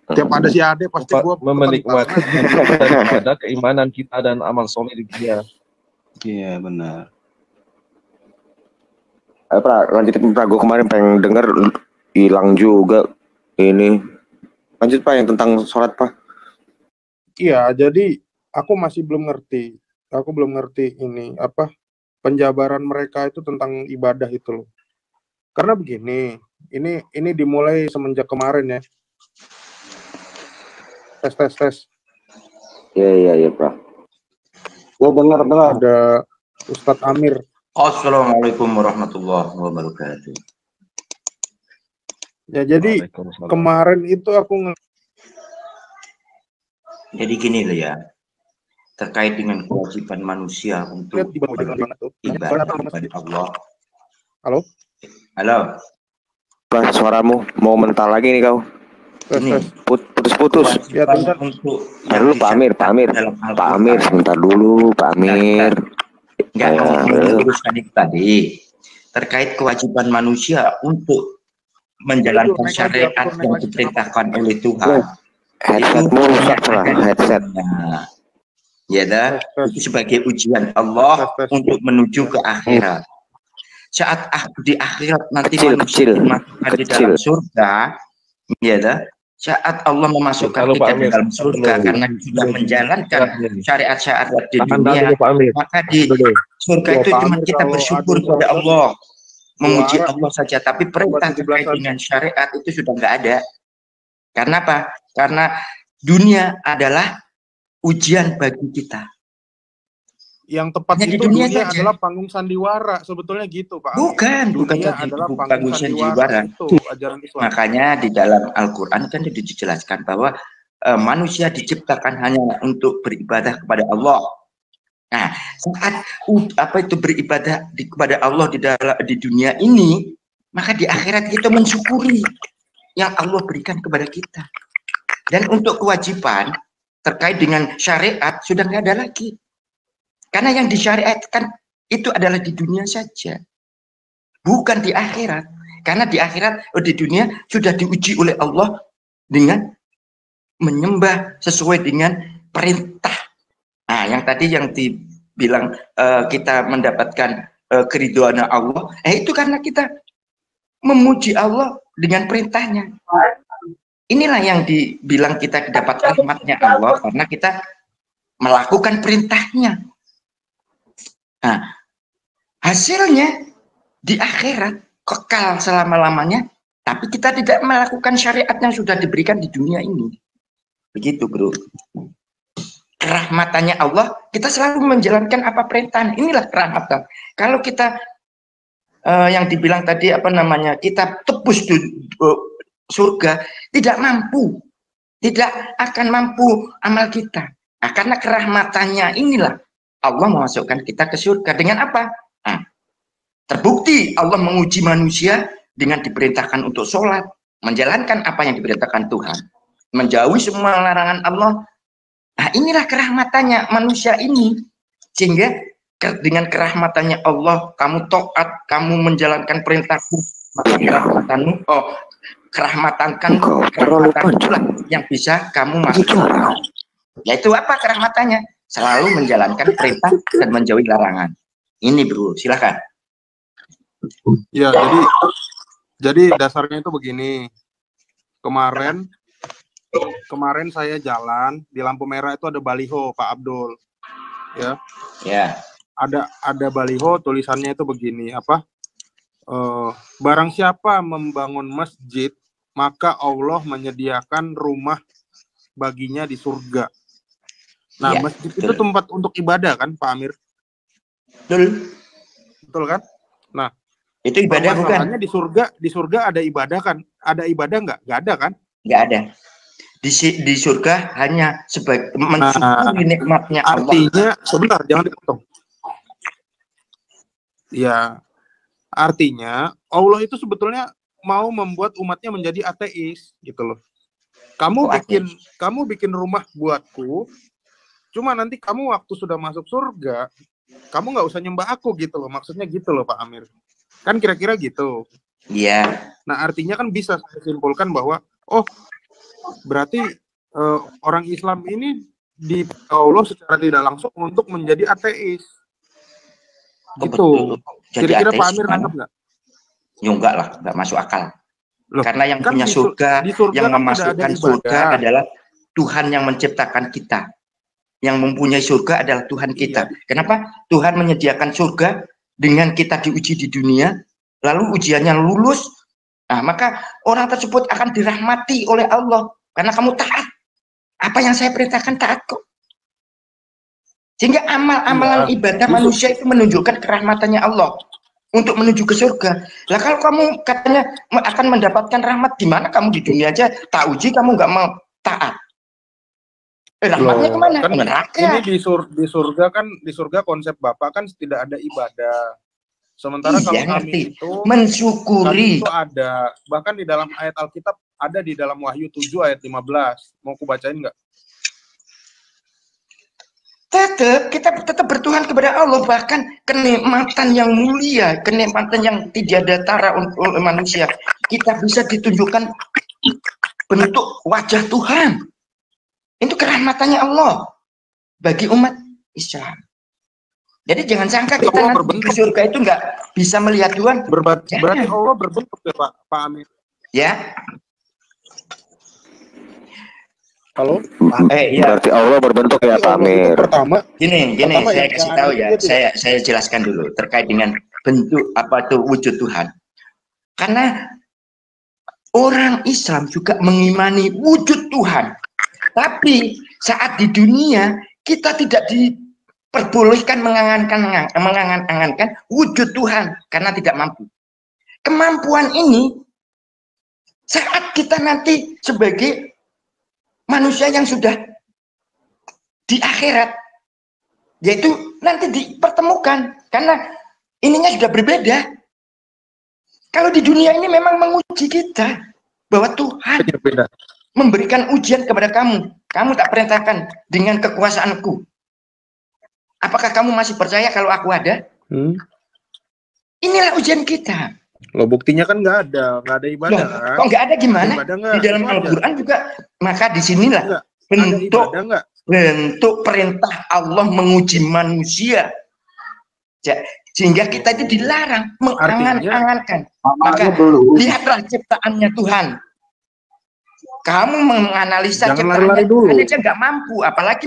tiap ada si Ade pasti gua menikmati daripada keimanan kita dan amal soleh di dunia. Iya benar. Lanjutin Pak, gue kemarin pengen denger hilang juga ini. Lanjut Pak yang tentang sholat Pak. Iya, jadi aku masih belum ngerti. Aku belum ngerti ini apa penjabaran mereka itu tentang ibadah itu loh. Karena begini, ini dimulai semenjak kemarin ya. Tes. Iya Pak. Gua dengar ada Ustadz Amir. Assalamualaikum warahmatullahi wabarakatuh. Ya jadi kemarin itu aku jadi gini loh ya, terkait dengan kewajiban manusia untuk ibadah kepada Allah. Halo. Pak, suaramu mau mental lagi nih kau. Ini putus-putus. Ya bentar. Dulu Pak Amir sebentar dulu Pak Amir. Enggak, meluruskan itu tadi terkait kewajiban manusia untuk menjalankan syariat yang diperintahkan oleh Tuhan. Headsetmu rusak lah, headset. Ya dah, itu sebagai ujian Allah untuk menuju ke akhirat. Saat di akhirat nanti manusia dimasukkan di dalam surga, ya dah. Saat Allah memasukkan kita di dalam surga karena sudah menjalankan syariat-syariat di dunia, maka di surga itu cuma kita bersyukur kepada Allah, memuji Allah saja. Tapi perintah terkait dengan syariat itu sudah nggak ada. Karena apa? Karena dunia adalah ujian bagi kita. Yang tepat itu dunia adalah panggung sandiwara, sebetulnya gitu Pak. Bukan panggung sandiwara. Makanya di dalam Al-Quran kan dijelaskan bahwa manusia diciptakan hanya untuk beribadah kepada Allah. Nah, saat beribadah kepada Allah di dunia ini, maka di akhirat kita mensyukuri yang Allah berikan kepada kita. Dan untuk kewajiban terkait dengan syariat sudah nggak ada lagi. Karena yang disyariatkan itu adalah di dunia saja, bukan di akhirat. Karena di akhirat, di dunia sudah diuji oleh Allah dengan menyembah sesuai dengan perintah. Nah, yang tadi yang dibilang kita mendapatkan keridhaan Allah, itu karena kita memuji Allah dengan perintahnya. Inilah yang dibilang kita dapat rahmatnya Allah karena kita melakukan perintahnya. Nah, hasilnya di akhirat kekal selama-lamanya, tapi kita tidak melakukan syariat yang sudah diberikan di dunia ini. Begitu, bro. Kerahmatannya Allah, kita selalu menjalankan apa perintah. Inilah kerahmatan. Kalau kita yang dibilang tadi apa namanya, kita tebus surga, tidak mampu, tidak akan mampu amal kita. Nah, karena kerahmatannya inilah Allah memasukkan kita ke surga. Dengan apa? Nah, terbukti Allah menguji manusia dengan diperintahkan untuk sholat, menjalankan apa yang diperintahkan Tuhan, menjauhi semua larangan Allah. Nah, inilah kerahmatannya manusia ini. Sehingga dengan kerahmatannya Allah, kamu taat, kamu menjalankan perintahku, maka kerahmatanmu, kerahmatan itulah yang bisa kamu masuk. Yaitu apa kerahmatannya? Selalu menjalankan perintah dan menjauhi larangan. Ini, bro, silakan. Ya, jadi dasarnya itu begini. Kemarin saya jalan di lampu merah itu ada baliho, Pak Abdul. Ya. Ya. Ada baliho, tulisannya itu begini, apa? Barang siapa membangun masjid, maka Allah menyediakan rumah baginya di surga. Nah, ya, masjid betul. Itu tempat untuk ibadah kan, Pak Amir? Betul kan? Nah, itu ibadah bukan? Di surga ada ibadah kan? Ada ibadah nggak? Nggak ada kan? Nggak ada. Di surga hanya sebagai mensyukuri nikmatnya Allah. Artinya, sebentar, jangan dipotong. Ya, artinya Allah itu sebetulnya mau membuat umatnya menjadi ateis gitu loh. Kamu bikin rumah buatku, cuma nanti kamu waktu sudah masuk surga, kamu nggak usah nyembah aku gitu loh. Maksudnya gitu loh, Pak Amir. Kan kira-kira gitu. Iya. Nah, artinya kan bisa saya simpulkan bahwa berarti orang Islam ini di Allah secara tidak langsung untuk menjadi ateis. Gitu. Kira-kira Pak Amir nangkep nggak? Ya enggak lah, nggak masuk akal. Loh, karena yang kan punya surga yang kan memasukkan surga adalah Tuhan yang menciptakan kita. Yang mempunyai surga adalah Tuhan kita. Iya. Kenapa? Tuhan menyediakan surga dengan kita diuji di dunia, lalu ujiannya lulus, nah maka orang tersebut akan dirahmati oleh Allah karena kamu taat. Apa yang saya perintahkan taat kok. Sehingga amal-amalan ibadah manusia itu menunjukkan kerahmatannya Allah untuk menuju ke surga. Lah kalau kamu katanya akan mendapatkan rahmat, gimana kamu di dunia aja tak uji kamu nggak mau taat? Rahmatnya kemana? Kan ini di surga konsep Bapak kan tidak ada ibadah. Sementara kalau kami itu mensyukuri. Kami itu ada, bahkan di dalam ayat Alkitab ada di dalam Wahyu 7 ayat 15. Mau ku bacain nggak? Kita tetap bertuhan kepada Allah, bahkan kenikmatan yang mulia, kenikmatan yang tidak ada tara oleh manusia, kita bisa ditunjukkan bentuk wajah Tuhan. Itu kerahmatannya Allah bagi umat Islam. Jadi jangan sangka kita nanti ke surga itu nggak bisa melihat Tuhan. Berarti Allah berbentuk ya Pak Amir? Ya. Halo? Ya. Berarti Allah berbentuk ya Pak Amir. Pertama, gini, saya kasih tahu ya, saya jelaskan dulu terkait dengan bentuk apa itu wujud Tuhan. Karena orang Islam juga mengimani wujud Tuhan. Tapi saat di dunia kita tidak diperbolehkan mengangan-angankan wujud Tuhan karena tidak mampu. Kemampuan ini saat kita nanti sebagai manusia yang sudah di akhirat, yaitu nanti dipertemukan karena ininya sudah berbeda. Kalau di dunia ini memang menguji kita bahwa Tuhan memberikan ujian kepada kamu. Kamu tak perintahkan dengan kekuasaanku. Apakah kamu masih percaya kalau aku ada? Inilah ujian kita. Loh, buktinya kan nggak ada ibadah. Kan? Kok nggak ada gimana? Di dalam Al-Quran juga, maka disinilah bentuk perintah Allah menguji manusia. Sehingga kita itu dilarang mengangan-angankan. Maka lihatlah ciptaannya Tuhan. Kamu menganalisa ciptaannya Tuhan aja nggak mampu, apalagi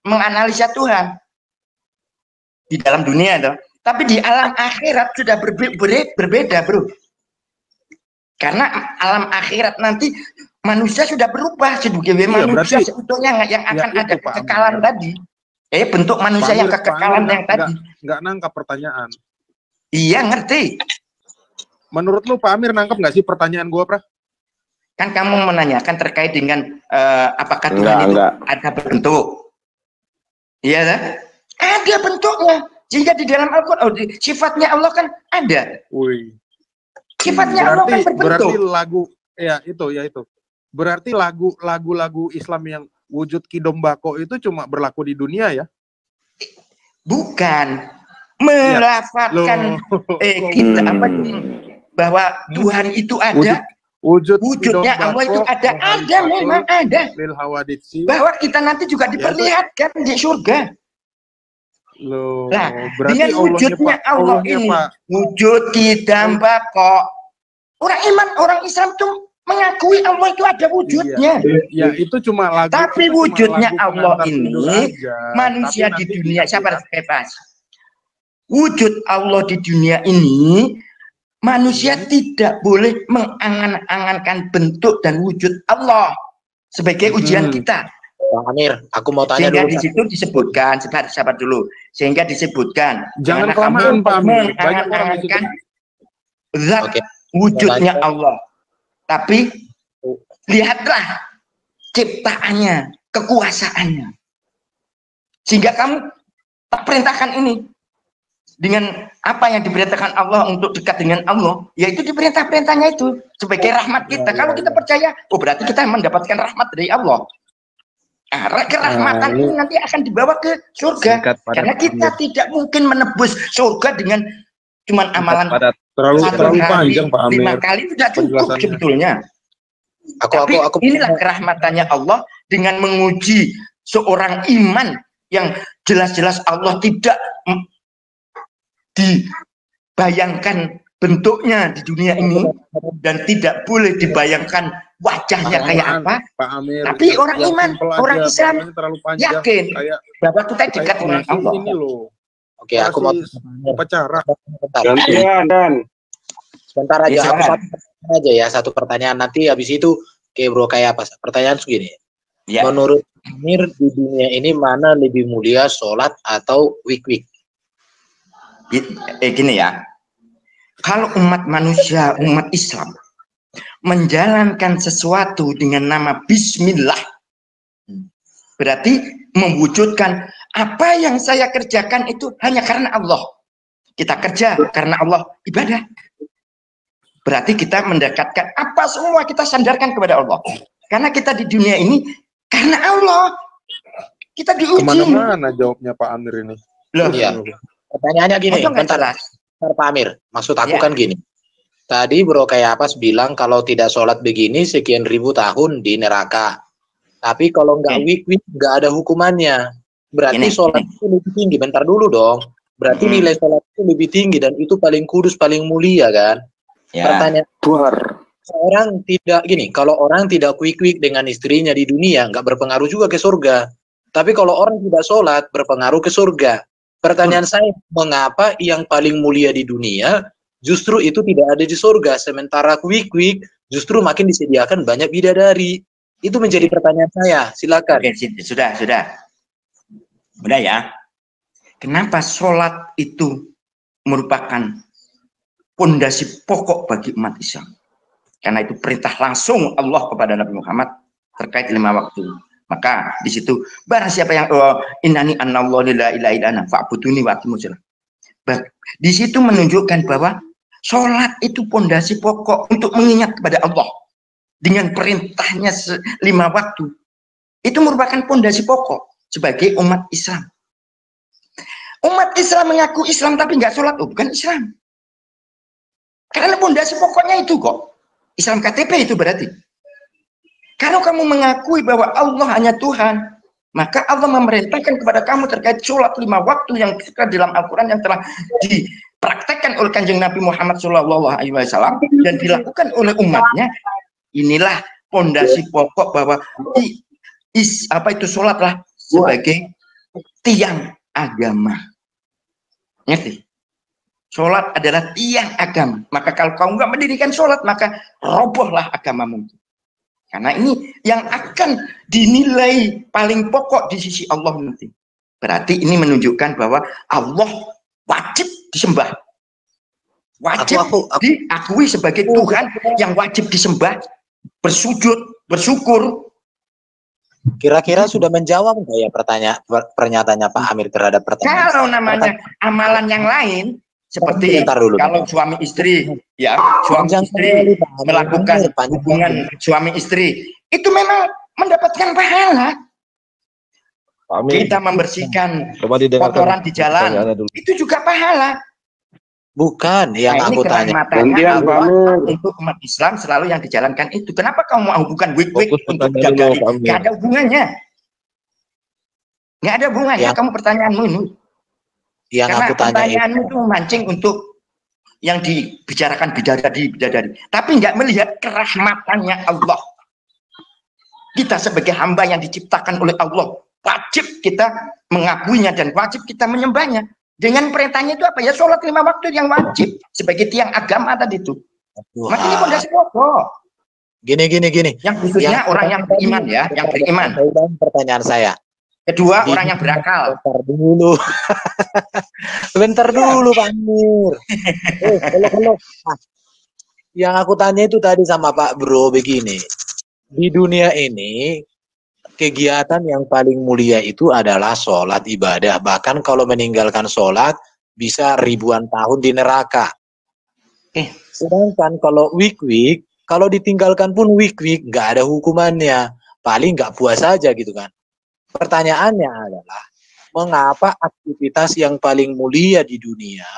menganalisa Tuhan. di dalam dunia toh. Tapi di alam akhirat sudah berbeda, bro. Karena alam akhirat nanti manusia sudah berubah sebagai manusia sebetulnya yang akan ada kekekalan tadi. Bentuk manusia yang kekekalan yang tadi. Nggak nangkap pertanyaan. Iya, ngerti. Menurut lu Pak Amir nangkap nggak sih pertanyaan gua, Pra? Kan kamu menanyakan terkait dengan apakah Tuhan itu ada bentuk. Iya kan? Ada bentuknya. Sehingga di dalam Al-Quran, sifatnya Allah kan ada. Wih. Sifatnya Allah kan berbentuk. Berarti lagu, ya itu. Berarti lagu-lagu Islam yang wujud kidombako itu cuma berlaku di dunia ya? Bukan. Melafatkan kita apa bahwa Tuhan itu ada. Wujudnya Allah itu ada, memang ada. Bahwa kita nanti juga diperlihatkan di surga. Nah, dengan wujudnya Allah ini, wujud kidambako. Orang iman, orang Islam tuh mengakui Allah itu ada wujudnya. Ya, itu cuma lagu. Tapi wujudnya Allah ini, manusia di dunia, siapa bebas. Wujud Allah di dunia ini, manusia tidak boleh mengangan-angankan bentuk dan wujud Allah sebagai ujian kita. Bang Amir, aku mau tanya sehingga dulu. Di situ disebutkan, sabar dulu. Sehingga disebutkan, jangan kelamaan Pak Amir. Banyak orang mengangan zat wujudnya Allah. Tapi lihatlah ciptaannya, kekuasaannya. Sehingga kamu tak perintahkan ini dengan apa yang diperintahkan Allah untuk dekat dengan Allah, yaitu diperintah-perintahnya itu sebagai rahmat kita. Kalau kita percaya, berarti kita mendapatkan rahmat dari Allah. Nah, kerahmatan ini nanti akan dibawa ke surga. Karena kita tidak mungkin menebus surga dengan cuman amalan terlalu panjang Pak Amir. 5 kali tidak cukup sebetulnya. Tapi inilah kerahmatannya Allah dengan menguji seorang iman yang jelas-jelas Allah tidak dibayangkan bentuknya di dunia ini dan tidak boleh dibayangkan wajahnya kayak apa. Pak Amir, tapi orang iman, orang Islam yakin bahwa kita dekat dengan Allah. Ini loh. Oke, aku mau bicara. Dan sebentar aja, satu pertanyaan nanti habis itu bro kayak apa? Pertanyaan segini. Ya. Menurut Amir di dunia ini mana lebih mulia, sholat atau wik-wik? Gini ya. Kalau umat manusia, umat Islam menjalankan sesuatu dengan nama Bismillah, berarti mewujudkan apa yang saya kerjakan itu hanya karena Allah. Kita kerja karena Allah, ibadah. Berarti kita mendekatkan apa semua kita sandarkan kepada Allah. Karena kita di dunia ini karena Allah. Kita diuji. Kemana-mana jawabnya Pak Amir ini. Loh, iya. Pertanyaannya gini, bentar Pak Amir. Maksud aku kan gini. Tadi bro kayak apa bilang kalau tidak sholat begini sekian ribu tahun di neraka. Tapi kalau nggak wik-wik nggak ada hukumannya. Berarti sholat itu lebih tinggi. Bentar dulu dong. Berarti nilai sholat itu lebih tinggi dan itu paling kudus, paling mulia kan? Ya. Pertanyaan orang tidak gini. Kalau orang tidak wik-wik dengan istrinya di dunia nggak berpengaruh juga ke surga. Tapi kalau orang tidak sholat berpengaruh ke surga. Pertanyaan saya, mengapa yang paling mulia di dunia justru itu tidak ada di surga, sementara wik-wik justru makin disediakan banyak bidadari? Itu menjadi pertanyaan saya. Silakan. Oke, sudah. Udah ya. Kenapa sholat itu merupakan pondasi pokok bagi umat Islam? Karena itu perintah langsung Allah kepada Nabi Muhammad terkait 5 waktu. Maka di situ barang siapa yang innani anallahu la ilaha illa ana fa'buduni wa aqimus shalah. Di situ menunjukkan bahwa sholat itu pondasi pokok untuk mengingat kepada Allah dengan perintahnya 5 waktu. Itu merupakan pondasi pokok sebagai umat Islam. Umat Islam mengaku Islam tapi nggak sholat, bukan Islam. Karena pondasi pokoknya itu kok. Islam KTP itu berarti. Kalau kamu mengakui bahwa Allah hanya Tuhan, maka Allah memerintahkan kepada kamu terkait sholat 5 waktu yang dalam Al-Quran yang telah dipraktekkan oleh Kanjeng Nabi Muhammad SAW dan dilakukan oleh umatnya. Inilah pondasi pokok bahwa sholatlah sebagai tiang agama. Ngerti? Sholat adalah tiang agama. Maka kalau kau nggak mendirikan sholat, maka robohlah agamamu. Karena ini yang akan dinilai paling pokok di sisi Allah nanti. Berarti ini menunjukkan bahwa Allah wajib disembah. Wajib diakui sebagai Tuhan yang wajib disembah, bersujud, bersyukur. Kira-kira sudah menjawab nggak ya pernyataannya Pak Amir terhadap pertanyaan? Kalau namanya amalan yang lain, seperti kalau suami istri, ya suami istri melakukan hubungan suami istri, itu memang mendapatkan pahala. Kita membersihkan kotoran di jalan, itu juga pahala. Bukan yang aku tanya. Untuk umat Islam selalu yang dijalankan itu. Kenapa kamu mau hubungkan wik-wik untuk jaga? Gak ada hubungannya. Gak ada hubungannya. Kamu pertanyaanmu ini. Yang karena aku tanya pertanyaanmu itu memancing untuk yang dibicarakan bidadari. Tapi nggak melihat kerahmatannya Allah. Kita sebagai hamba yang diciptakan oleh Allah, wajib kita mengakuinya dan wajib kita menyembahnya. Dengan perintahnya itu apa ya? Sholat 5 waktu yang wajib sebagai tiang agama tadi itu. Makanya pondasi pokok. Gini. Yang khususnya orang yang beriman ya, yang beriman. Pertanyaan saya. Kedua, orang yang berakal. Bentar dulu, Pak Amir. Kalau yang aku tanya itu tadi sama Pak Bro begini. Di dunia ini, kegiatan yang paling mulia itu adalah sholat ibadah. Bahkan kalau meninggalkan sholat, bisa ribuan tahun di neraka. Sedangkan kalau week, kalau ditinggalkan pun week, nggak ada hukumannya. Paling nggak puas saja gitu kan. Pertanyaannya adalah, mengapa aktivitas yang paling mulia di dunia,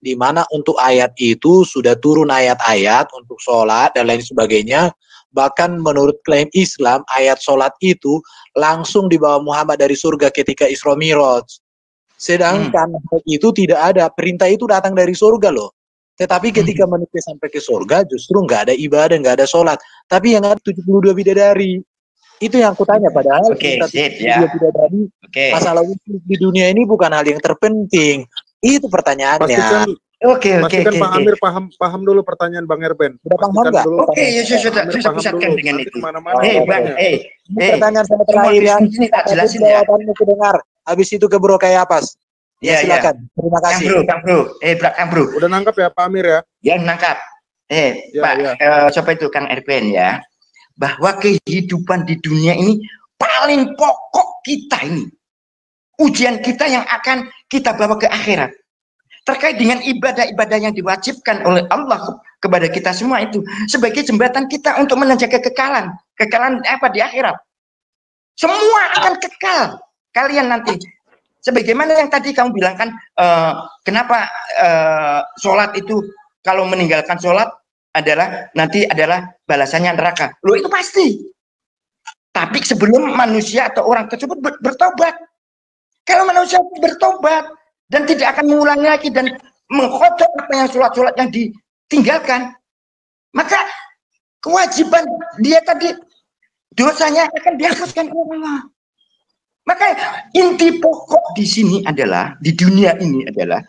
di mana untuk ayat itu sudah turun ayat-ayat untuk sholat dan lain sebagainya, bahkan menurut klaim Islam, ayat sholat itu langsung dibawa Muhammad dari surga ketika Isra Mi'raj. Sedangkan hal itu tidak ada, perintah itu datang dari surga loh. Tetapi ketika manusia sampai ke surga, justru nggak ada ibadah, nggak ada sholat. Tapi yang ada 72 bidadari. Itu yang aku tanya, padahal bidadari, masalah di dunia ini bukan hal yang terpenting. Itu pertanyaannya. Oke. Pak Amir paham dulu pertanyaan Bang Erben. Sudah paham nggak? Oke, sudah pusatkan dengan itu. Pertanyaan saya terakhir ya. Jelasin ya. Jawabanmu dengar. Habis itu ke Bro Kayapas. Ya, silakan. Terima kasih. Kang Bro. Udah nangkap ya Pak Amir ya? Ya, nangkap. Pak, siapa itu Kang Erben ya? Bahwa kehidupan di dunia ini paling pokok kita ini. Ujian kita yang akan kita bawa ke akhirat. Terkait dengan ibadah-ibadah yang diwajibkan oleh Allah kepada kita semua itu. Sebagai jembatan kita untuk menjaga kekekalan. Kekekalan apa di akhirat. Semua akan kekal. Kalian nanti. Sebagaimana yang tadi kamu bilang kan, kenapa sholat itu, kalau meninggalkan sholat, nanti adalah balasannya neraka. Loh itu pasti. Tapi sebelum manusia atau orang tersebut bertobat. Kalau manusia bertobat dan tidak akan mengulangi lagi dan mengkotor apa yang sholat-sholat yang ditinggalkan, maka kewajiban dia tadi dosanya akan dihapuskan oleh Allah. Maka inti pokok di sini adalah, di dunia ini adalah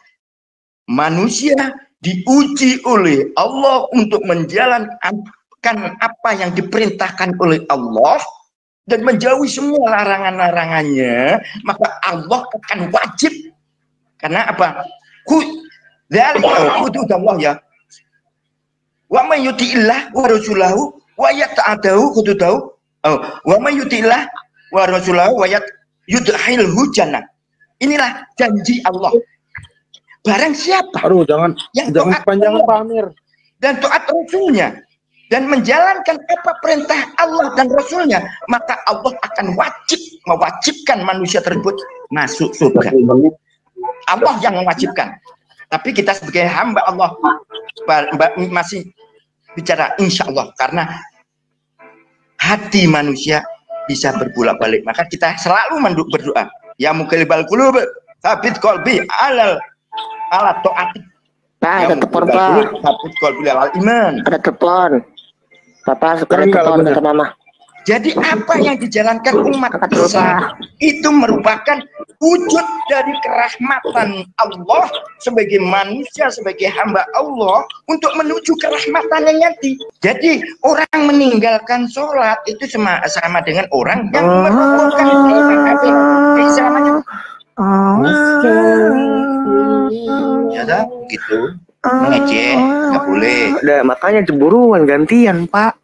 manusia diuji oleh Allah untuk menjalankan apa yang diperintahkan oleh Allah dan menjauhi semua larangan-larangannya, maka Allah akan wajib. Karena apa? Hududallah ya. Wa may yuti'illah wa rasulahu wa yata'adahu hududahu. Wa may yuti'illah wa rasulahu wa yudkhilhu jannah. Inilah janji Allah. Barang siapa yang panjangan Pak Amir dan taat Rasulnya dan menjalankan apa perintah Allah dan Rasulnya, maka Allah akan mewajibkan manusia tersebut masuk surga. Allah yang mewajibkan. Tapi kita sebagai hamba Allah masih bicara insya Allah, karena hati manusia bisa berbolak-balik. Maka kita selalu berdoa, ya muqallibal qulub tsabbit qalbi ala taati. Pak, ada telepon Pak. Tsabbit qalbi alal iman. Ada telepon. Papa sekarang telepon ke Mama. Jadi apa yang dijalankan umat Islam itu merupakan wujud dari kerahmatan Allah sebagai manusia, sebagai hamba Allah untuk menuju kerahmatannya nanti. Jadi orang meninggalkan sholat itu sama dengan orang yang merupakan keislamannya. Ya gitu, ngejek nggak boleh. Makanya ceburuan gantian Pak.